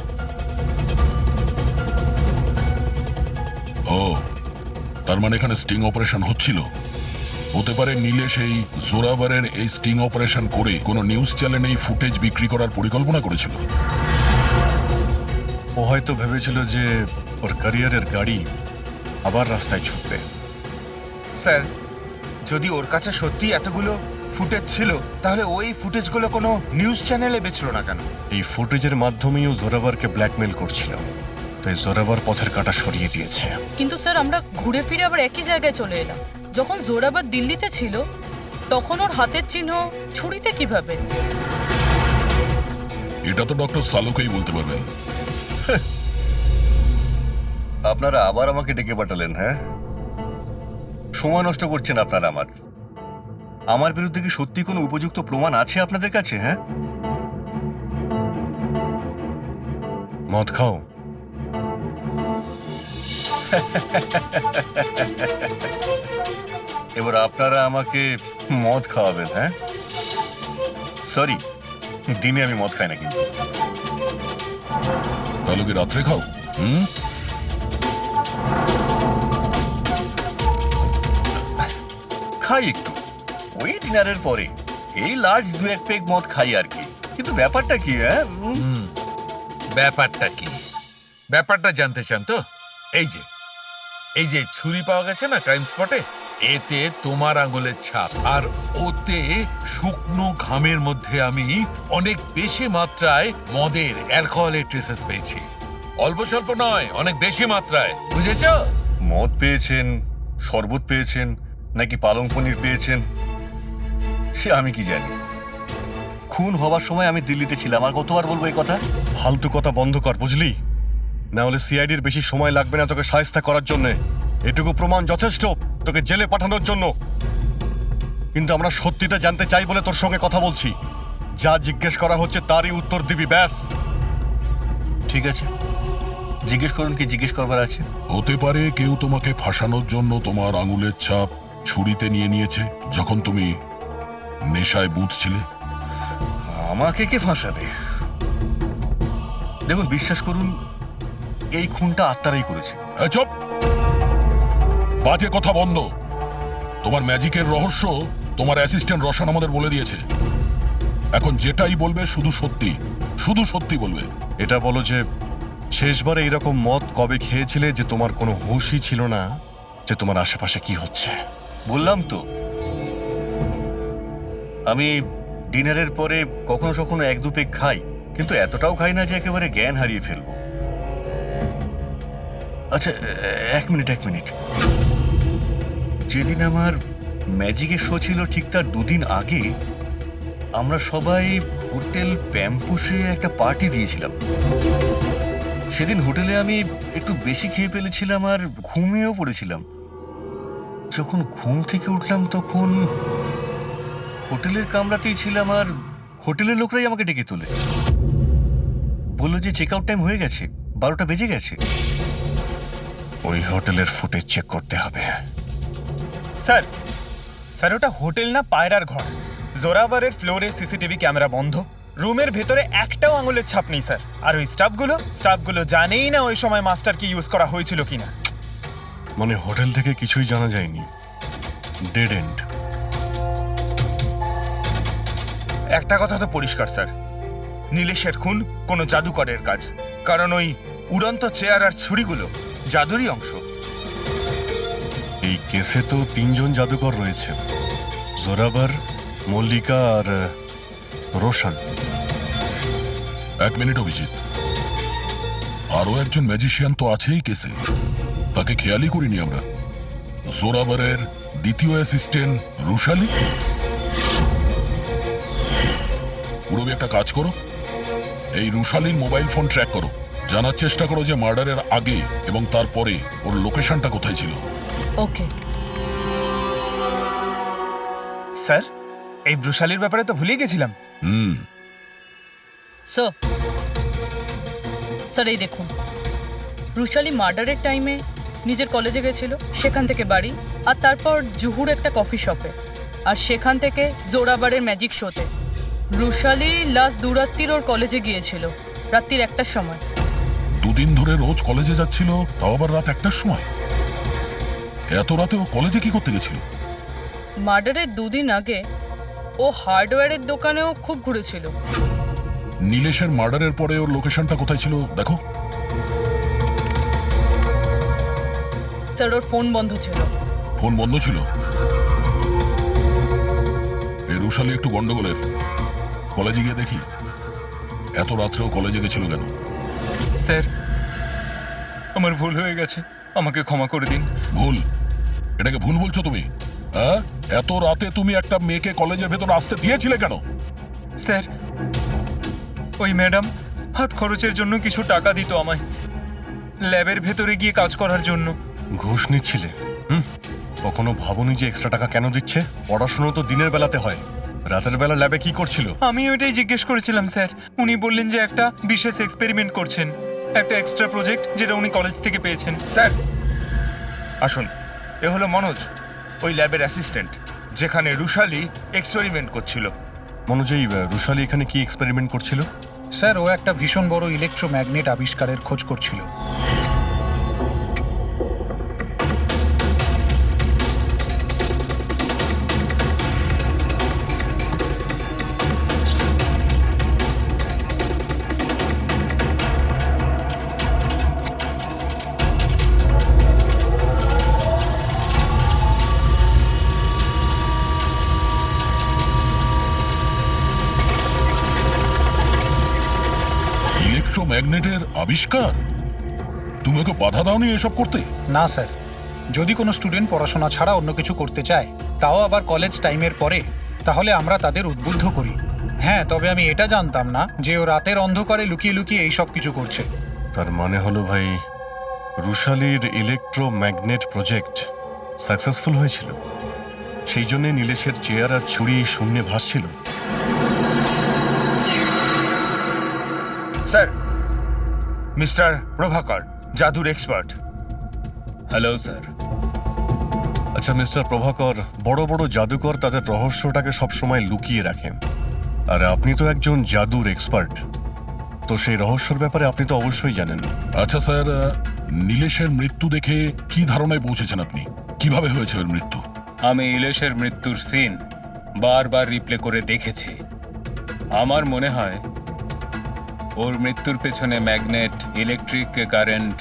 ও, তার মানে এখানে স্টিং অপারেশন হচ্ছিল। হতে পারে নীলেশ এই জোরাবারের এই স্টিং অপারেশন করে কোনো নিউজ চ্যানেলে এই ফুটেজ বিক্রি করার পরিকল্পনা করেছিল। ও হয়তো ভেবেছিল যে ওর ক্যারিয়ারের গাড়ি আবার রাস্তায় ছুটবে। স্যার, যদি ওর কাছে সত্যি এতগুলো ফুটেজ ছিল, তাহলে ওই ফুটেজগুলো কোনো নিউজ চ্যানেলে বেচলো না কেন? এই ফুটেজের মাধ্যমেই ও জোরাবারকে ব্ল্যাকমেল করছিল, তাই জোরাবার পথের কাঁটা সরিয়ে দিয়েছে। কিন্তু স্যার আমরা ঘুরে ফিরে আবার একই জায়গায় চলে এলাম। যখন জোরাবার দিল্লিতে ছিল তখন ওর হাতের চিহ্ন ছুরিতে কিভাবে? এটা তো ডক্টর সালুকেই বলতে পারবেন। আপনারা আবার আমাকে ডেকে পাঠালেন? হ্যাঁ, সময় নষ্ট করছেন আপনারা। আমার বিরুদ্ধে কি সত্যি কোনো উপযুক্ত প্রমাণ আছে আপনাদের কাছে? হ্যাঁ, মদ খাও। এবার আপনারা আমাকে মদ খাওয়াবেন? হ্যাঁ, সরি, দিনে আমি মদ খাই না। কিন্তু তাহলে কি রাত্রে খাও? খাই একটু, ওই ডিনারের পরে এই লার্জ 2-1 পেগ মদ খাই আর কি। কিন্তু ব্যাপারটা কি? হ্যাঁ, ব্যাপারটা কি? ব্যাপারটা জানতে চান তো? এই যে ছুরি পাওয়া গেছে না ক্রাইম স্পটে, এতে তোমার আঙুলের ছাপ, আর ওতে শুকনো ঘামের মধ্যে আমি অনেক বেশি মাত্রায় মদের, অ্যালকোহলের ট্রেসেস পেয়েছি। অল্প স্বল্প নয়, অনেক বেশি মাত্রায়, বুঝেছ? মদ পেয়েছেন, শরবত পেয়েছেন, নাকি পালং পনির পেয়েছেন সে আমি কি জানি। খুন হবার সময় আমি দিল্লিতে ছিলাম। আর কতবার বলবো এই কথা? ফালতু কথা বন্ধ কর, বুঝলি? না হলে সিআইডির বেশি সময় লাগবে না তোকে শায়েস্তা করার জন্য। এটুকু প্রমাণ যথেষ্ট তোকে জেলে পাঠানোর জন্য। কিন্তু আমরা সত্যিটা জানতে চাই বলে তোর সঙ্গে কথা বলছি। যা জিজ্ঞেস করা হচ্ছে তারই উত্তর দিবি, ব্যাস। ঠিক আছে, জিজ্ঞেস করুন, কি জিজ্ঞেস করবার আছে। হতে পারে কেউ তোমাকে ফাঁসানোর জন্য তোমার আঙুলের ছাপ ছুরিতে নিয়েছে যখন তুমি নেশায় বুঝছিলে। আমাকে কে ফাঁসাবে? দেখুন, বিশ্বাস করুন, এই খুনটা আত্মারাই করেছে। এই চুপ! বাজে কথা বন্ধ। তোমার ম্যাজিকের রহস্য তোমার অ্যাসিস্ট্যান্ট রশন আমাদের বলে দিয়েছে। এখন যেটাই বলবে শুধু সত্যি বলবে। এটা বলো যে শেষবারে এরকম মদ কবে খেয়েছিলে যে তোমার কোনো হুঁশই ছিল না যে তোমার আশেপাশে কি হচ্ছে? বললাম তো, আমি ডিনারের পরে কখনো কখনো এক দু পেগ খাই, কিন্তু এতটাও খাই না যে একেবারে জ্ঞান হারিয়ে ফেলবো। আচ্ছা, এক মিনিট। যেদিন আমার ম্যাজিকের শো ছিল ঠিক তার দুদিন আগে আমরা সবাই হোটেল প্যাম্পুসে একটা পার্টি দিয়েছিলাম। সেদিন হোটেলে আমি একটু বেশি খেয়ে ফেলেছিলাম আর ঘুমিয়েও পড়েছিলাম। যখন ঘুম থেকে উঠলাম তখন হোটেলের কামরাতেই ছিলাম আর হোটেলের লোকরাই আমাকে ডেকে তোলে, বললো যে চেক আউট টাইম হয়ে গেছে, 12টা বেজে গেছে। ওই হোটেলের ফুটেজ চেক করতে হবে। স্যার ওটা হোটেল না, পায়রার ঘর। জোরাভারের ফ্লোরে সিসিটিভি ক্যামেরা বন্ধ, রুমের ভেতরে একটাও আঙুলের ছাপ নেই স্যার। আর ওই স্টাফগুলো জানেই না ওই সময় মাস্টারকে ইউজ করা হয়েছিল কিনা। মানে হোটেল থেকে কিছুই জানা যায়নি, ডেড এন্ড। একটা কথা তো পরিষ্কার স্যার, নীলেশের খুন কোনো জাদুকরের কাজ, কারণ ওই উড়ন্ত চেয়ার আর ছুরিগুলো জাদুরই অংশ। এই কেসে তো 3 জন জাদুকর রয়েছে, জোরাবার, মল্লিকা আর রোশন। এক মিনিট অভিজিৎ, আরো একজন ম্যাজিশিয়ান তো আছেই কেসে, তাকে খেয়ালই করিনি আমরা। জোরাবারের দ্বিতীয় অ্যাসিস্ট্যান্ট রুশালি। পুরবি একটা কাজ করো, এই রুশালির মোবাইল ফোন ট্র্যাক করো, জানার চেষ্টা করো যে মার্ডারের আগে এবং তারপরে ওর লোকেশনটা কোথায় ছিল। ওকে স্যার, এই ব্রুশালির ব্যাপারে তো ভুলেই গেছিলাম। স্যার এই দেখুন, রুশালি মার্ডারের টাইমে নিজের কলেজে গেছিল, সেখান থেকে বাড়ি, আর তারপর জুহুর একটা কফি শপে, আর সেখান থেকে জোরাবারের ম্যাজিক শোতে। রুশালি লাস্ট দুরাত্রির ওর কলেজে গিয়েছিল রাত্রির 1টার সময়। দুদিন ধরে রোজ কলেজে যাচ্ছিল, তাও আবার রাত 1টার সময়? এত রাতে ও কলেজে কি করতে গেছিল? মার্ডারের 2 দিন আগে ও হার্ডওয়্যারের দোকানেও খুব ঘুরেছিল। নীলেশের মার্ডারের পরে ওর লোকেশনটা কোথায় ছিল দেখো। স্যার ওর ফোন বন্ধ ছিল। ফোন বন্ধ ছিল? এই রুশালি একটু গন্ডগোলের, কলেজে গিয়ে দেখি। এত রাত্রেও কলেজে গেছিল কেন? স্যার আমার ভুল হয়ে গেছে, আমাকে ক্ষমা করে দিন। ভুল? এটাকে ভুল বলছো তুমি? হ্যাঁ, এত রাতে তুমি একটা মেয়েকে কলেজের ভেতর আসতে দিয়েছিলে কেন? স্যার ওই ম্যাডাম হাত খরচের জন্য কিছু টাকা দিত আমায়, ল্যাবের ভেতরে গিয়ে কাজ করার জন্য। ঘুষ নিচ্ছিলে? কখনো ভাবনি যে এক্সট্রা টাকা কেন দিচ্ছে? পড়াশোনা তো দিনের বেলাতে হয়, রাতের বেলা ল্যাবে কি করছিল? আমি ওইটাই জিজ্ঞেস করেছিলাম স্যার। উনি বললেন যে একটা বিশেষ এক্সপেরিমেন্ট করছেন, একটা এক্সট্রা প্রজেক্ট যেটা উনি কলেজ থেকে পেয়েছেন। স্যার আসুন, এ হলো মনোজ, ওই ল্যাবের অ্যাসিস্ট্যান্ট, যেখানে রুশালি এক্সপেরিমেন্ট করছিল। মনোজ, এই রুশালি এখানে কি এক্সপেরিমেন্ট করছিল? স্যার ও একটা ভীষণ বড় ইলেকট্রোম্যাগনেট আবিষ্কারের খোঁজ করছিল। ইলেকট্রোম্যাগনেটের আবিষ্কার? তুমি ওকে বাধা দাওনি এসব করতে? না স্যার, যদি কোনো স্টুডেন্ট পড়াশোনা ছাড়া অন্য কিছু করতে চায়, তাও আবার কলেজ টাইমের পরে, তাহলে আমরা তাদের উদ্বুদ্ধ করি। হ্যাঁ, তবে আমি এটা জানতাম না যে ও রাতের অন্ধকারে লুকিয়ে লুকিয়ে এই সব কিছু করছে। তার মানে হলো ভাই, রুশালির ইলেকট্রোম্যাগনেট প্রজেক্ট সাকসেসফুল হয়েছিল, সেই জন্য নীলেশের চেয়ার আর ছুরি শূন্যে ভাসছিল। স্যার, মিস্টার প্রভাকর, জাদুর এক্সপার্ট। Hello sir. আচ্ছা মিস্টার প্রভাকর, বড় বড় জাদুকর তাদের রহস্যটাকে সবসময় লুকিয়ে রাখেন, আর আপনি তো একজন জাদুর এক্সপার্ট। তো সেই রহস্যের ব্যাপারে আপনি তো অবশ্যই জানেন। আচ্ছা স্যার, নীলেশের মৃত্যু দেখে কি ধারণায় পৌঁছেছেন আপনি? কিভাবে হয়েছে ওর মৃত্যু? আমি ইলেশের মৃত্যুর সিন বারবার রিপ্লে করে দেখেছি। আমার মনে হয় ওর মৃত্যুর পেছনে ম্যাগনেট, ইলেকট্রিক কারেন্ট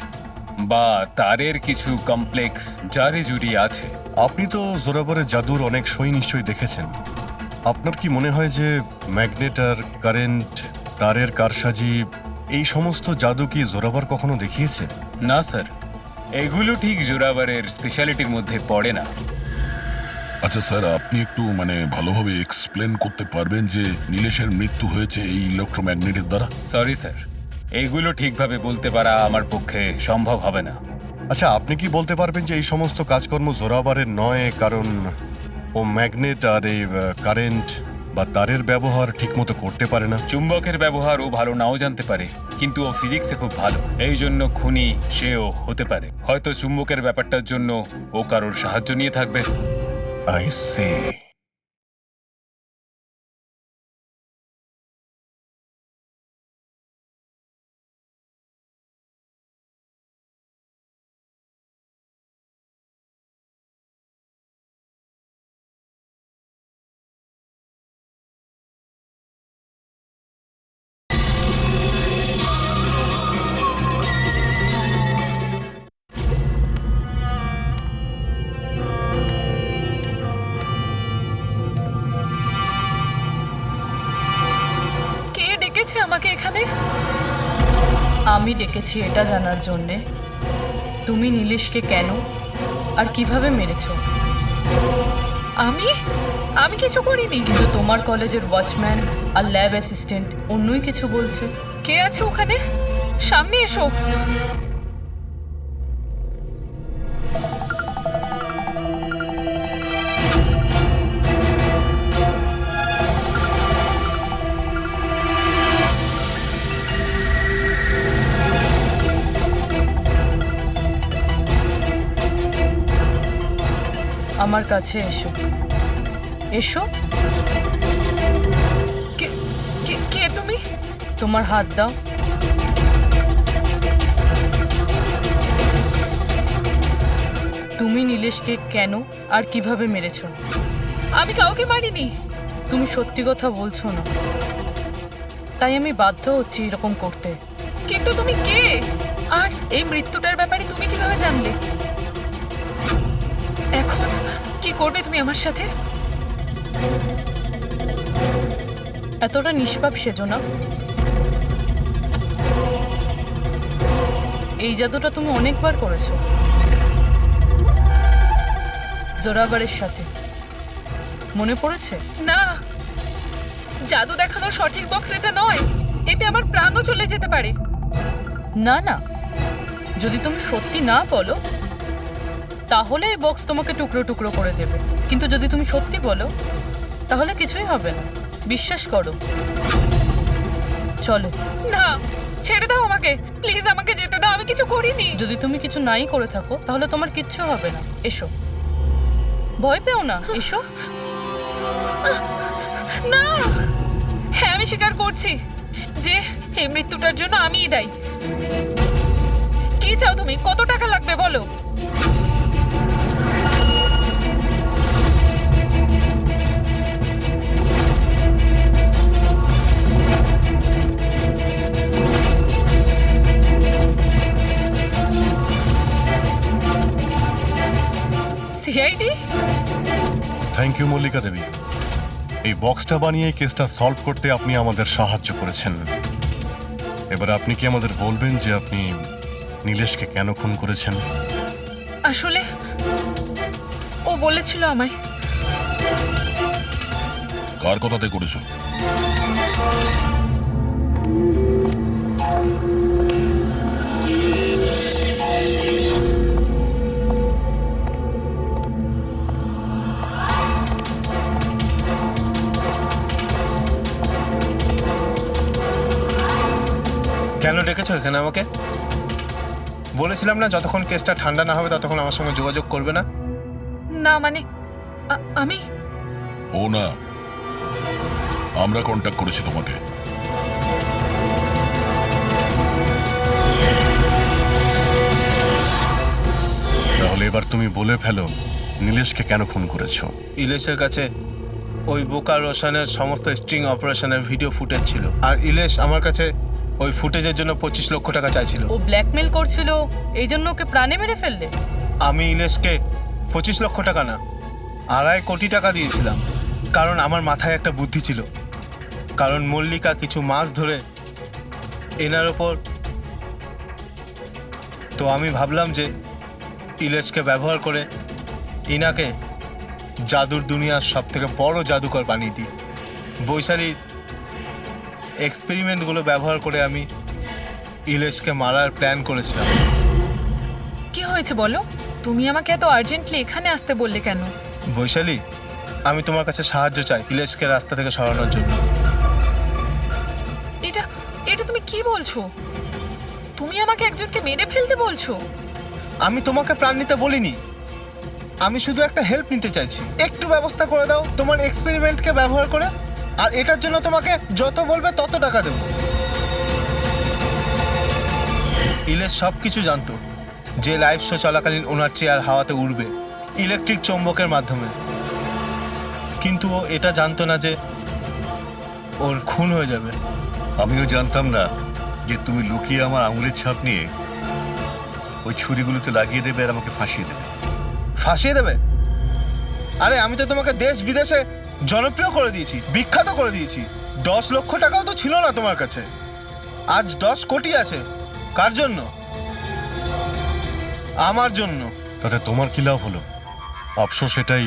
বা তারের কিছু কমপ্লেক্স জারি জুড়ি আছে। আপনি তো জোরাবরের জাদুর অনেক সই নিশ্চয়ই দেখেছেন। আপনার কি মনে হয় যে ম্যাগনেট আর কারেন্ট, তারের কারসাজি, এই সমস্ত জাদু কি জোরাবর কখনো দেখিয়েছে? না স্যার, এগুলো ঠিক জোরাবরের স্পেশালিটির মধ্যে পড়ে না। আচ্ছা স্যার, আপনি একটু ভালোভাবে এক্সপ্লেন করতে পারবেন যে নীলেশের মৃত্যু হয়েছে এই ইলেকট্রোম্যাগনেটের দ্বারা? সরি স্যার, এগুলো ঠিকভাবে বলতে পারা আমার পক্ষে সম্ভব হবে না। আচ্ছা, আপনি কি বলতে পারবেন যে এই সমস্ত কাজকর্ম জোরাবরের নয়, কারণ ও ম্যাগনেট আর এই কারেন্ট বা তারের ব্যবহার ঠিকমতো করতে পারে না? চুম্বকের ব্যবহার ও ভালো নাও জানতে পারে, কিন্তু ও ফিজিক্সে খুব ভালো। এই জন্য খুনি সেও হতে পারে। হয়তো চুম্বকের ব্যাপারটার জন্য ও কারোর সাহায্য নিয়ে থাকবে। I say. কে ডেকেছে আমাকে এখানে? আমি ডেকেছি এটা জানার জন্যে তুমি নীলেশকে কেন আর কিভাবে মেরেছো। আমি আমি কিছু করিনি। কিন্তু তোমার কলেজের ওয়াচম্যান আর ল্যাব অ্যাসিস্ট্যান্ট অন্যই কিছু বলছে। কে আছে ওখানে? সামনে এসো। আমার কাছে এসো। এসো। কে কে- কে তুমি? তোমার হাত দাও। তুমি নীলেশকে কেন আর কিভাবে মেরেছো? আমি কাউকে মারিনি। তুমি সত্যি কথা বলছো না, তাই আমি বাধ্য হচ্ছি এরকম করতে। কিন্তু তুমি কে? আর এই মৃত্যুটার ব্যাপারে তুমি কিভাবে জানলে? এখন কি করবে তুমি আমার সাথে? এতটা নিষ্পাপ সেজো না। এই জাদুটা তুমি অনেকবার করেছো জোরাবারের সাথে, মনে পড়েছে? না, জাদু দেখানোর সঠিক বক্স এটা নয়। এতে আমার প্রাণও চলে যেতে পারে। না না, যদি তুমি সত্যি না বলো তাহলে এই বক্স তোমাকে টুকরো টুকরো করে দেবে, কিন্তু যদি তুমি সত্যি বলো তাহলে কিছুই হবে না। বিশ্বাস করো। চলো। না, ছেড়ে দাও আমাকে প্লিজ, আমাকে যেতে দাও। আমি কিছু করিনি। যদি তুমি কিছু নাই করে থাকো তাহলে তোমার কিচ্ছু হবে না। এসো, ভয় পেও না, এসো। না, হ্যাঁ আমি স্বীকার করছি যে এই মৃত্যুটার জন্য আমিই দায়ী। কি চাও তুমি? কত টাকা লাগবে বলো? সিআইডি? থ্যাংক ইউ মল্লিকা দেবী। এই বক্সটা বানিয়ে কেসটা সলভ করতে আপনি আমাদের সাহায্য করেছেন। এবার আপনি কি আমাদের বলবেন যে আপনি নীলেশকে কেন খুন করেছেন? আসলে ও বলেছিল আমায়। কার কথাতে করেছো? কেন ডেকেছো এখানে আমাকে? বলেছিলাম না যতক্ষণ কেসটা ঠান্ডা না হবে ততক্ষণ আমার সঙ্গে যোগাযোগ করবে না। না মানে আমি ও না, আমরা কন্ট্যাক্ট করেছি তোমাকে। তাহলে এবার তুমি বলে ফেলো নীলেশকে কেন খুন করেছো? ইলেশের কাছে ওই বোকা রোশনের সমস্ত স্ট্রিং অপারেশনের ভিডিও ফুটেজ ছিল, আর ইলেশ আমার কাছে ওই ফুটেজের জন্য 25 লক্ষ টাকা চাইছিল। ও ব্ল্যাকমেল করছিল, এই জন্য ওকে প্রাণে মেরে ফেললে? আমি ইলেশকে 25 লক্ষ টাকা না, 2.5 কোটি টাকা দিয়েছিলাম, কারণ আমার মাথায় একটা বুদ্ধি ছিল। কারণ মল্লিকা কিছু মাস ধরে এনার ওপর, তো আমি ভাবলাম যে ইলেশকে ব্যবহার করে ইনাকে জাদুর দুনিয়ার সব থেকে বড় জাদুকর বানিয়ে দিই। বৈশালীর এক্সপেরিমেন্টগুলো ব্যবহার করে আমি ইলেশকে মারার প্ল্যান করেছিলাম। কি হয়েছে বলো? তুমি আমাকে এত আর্জেন্টলি এখানে আসতে বললে কেন? বৈশালী, আমি তোমার কাছে সাহায্য চাই ইলেশকে রাস্তা থেকে সরানোর জন্য। এটা এটা তুমি কি বলছো? তুমি আমাকে একজনকে মেরে ফেলতে বলছো? আমি তোমাকে প্রাণ নিতে বলিনি, আমি শুধু একটা হেল্প নিতে চাইছি। একটু ব্যবস্থা করে দাও তোমার এক্সপেরিমেন্টকে ব্যবহার করে, আর এটার জন্য তোমাকে যত বলবে তত টাকা দেবো। ইলেশ সব কিছু জানতো যে লাইভ শো চলাকালীন ওনার চেয়ার হাওয়াতে উড়বে ইলেকট্রিক চৌম্বকের মাধ্যমে, কিন্তু ও এটা জানতো না যে ওর খুন হয়ে যাবে। আমিও জানতাম না যে তুমি লুকিয়ে আমার আঙুলের ছাপ নিয়ে ওই ছুরিগুলোতে লাগিয়ে দেবে আর আমাকে ফাঁসিয়ে দেবে। ফাঁসিয়ে দেবে? আরে আমি তো তোমাকে দেশ বিদেশে জনপ্রিয় করে দিয়েছি, বিখ্যাত করে দিয়েছি। 10 লক্ষ টাকাও তো ছিল না তোমার কাছে, আজ 10 কোটি আছে। কার জন্য? আমার জন্য। তাতে তোমার কি লাভ হলো? আফসোস এটাই,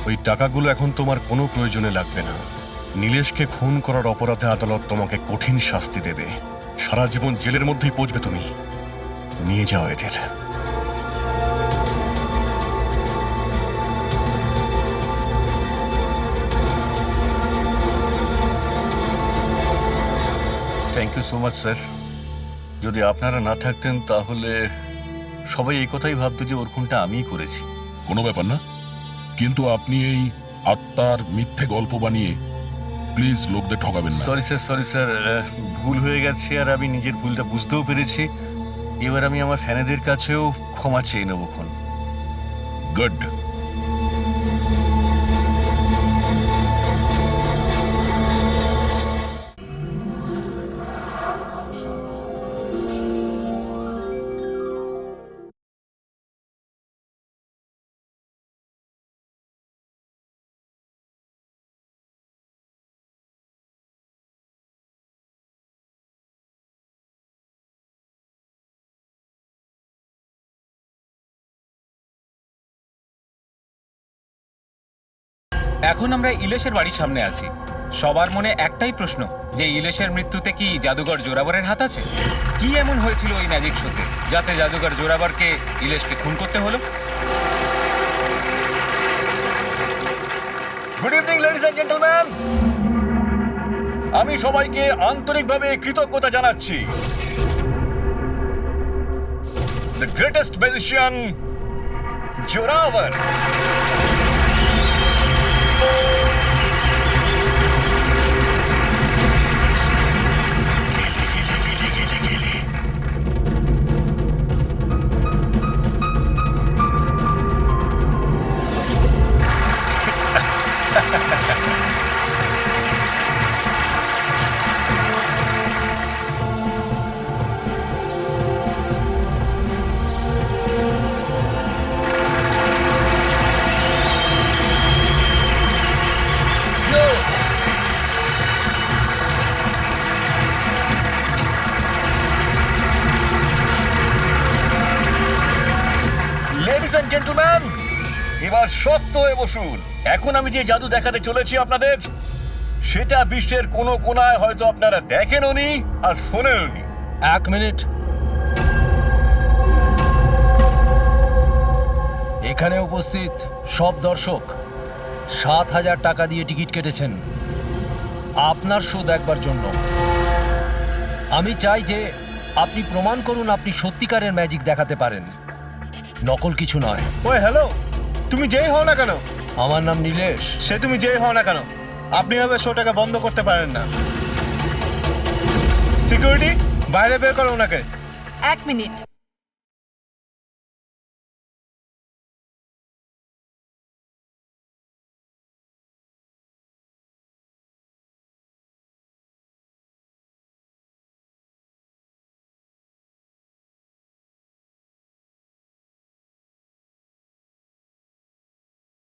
ওই টাকাগুলো এখন তোমার কোনো প্রয়োজনে লাগবে না। নীলেশকে খুন করার অপরাধে আদালত তোমাকে কঠিন শাস্তি দেবে, সারা জীবন জেলের মধ্যেই পচবে তুমি। নিয়ে যাও এদের। Thank you so much sir. যদি আপনারা না থাকতেন তাহলে সবাই এই কথাই ভাবতো যে ওর খুনটা আমিই করেছি। কোনো ব্যাপার না, কিন্তু আপনি এই আত্মার মিথ্যে গল্প বানিয়ে প্লিজ লোকদের ঠকাবেন না। সরি স্যার, ভুল হয়ে গেছে আর আমি নিজের ভুলটা বুঝতেও পেরেছি। এবার আমি আমার ফ্যানেদের কাছেও ক্ষমা চেয়ে নেবো। গুড। এখন আমরা ইলেশের বাড়ির সামনে আছি। সবার মনে একটাই প্রশ্ন, যে ইলেশের মৃত্যুতে কি জাদুঘর জোরাবরের হাত আছে? কি এমন হয়েছিল ওই ম্যাজিক শোতে যাতে জাদুঘর জোরাবরকে ইলেশকে খুন করতে হলো? Good evening ladies and gentleman, আমি সবাইকে আন্তরিকভাবে কৃতজ্ঞতা জানাচ্ছি। The greatest magician Zorawar gentleman, এবার শক্ত হয়ে বসুন। এখন আমি যে জাদু দেখাতে চলেছি আপনাদের, সেটা বিশ্বের কোনো কোনায় হয়তো আপনারা দেখেনওনি আর শোনেনওনি। 1 মিনিট। এখানে উপস্থিত সব দর্শক 7,000 টাকা দিয়ে টিকিট কেটেছেন আপনার শো দেখবার জন্য। আমি চাই যে আপনি প্রমাণ করুন আপনি সত্যিকারের ম্যাজিক দেখাতে পারেন, নকল কিছু নয়। ওই হ্যালো, তুমি যেই হও না কেন, আমার নাম নীলেশ। সে তুমি যেই হও না কেন, আপনি এভাবে শোটাকে বন্ধ করতে পারেন না। সিকিউরিটি, বাইরে বের করো ওনাকে। 1 মিনিট।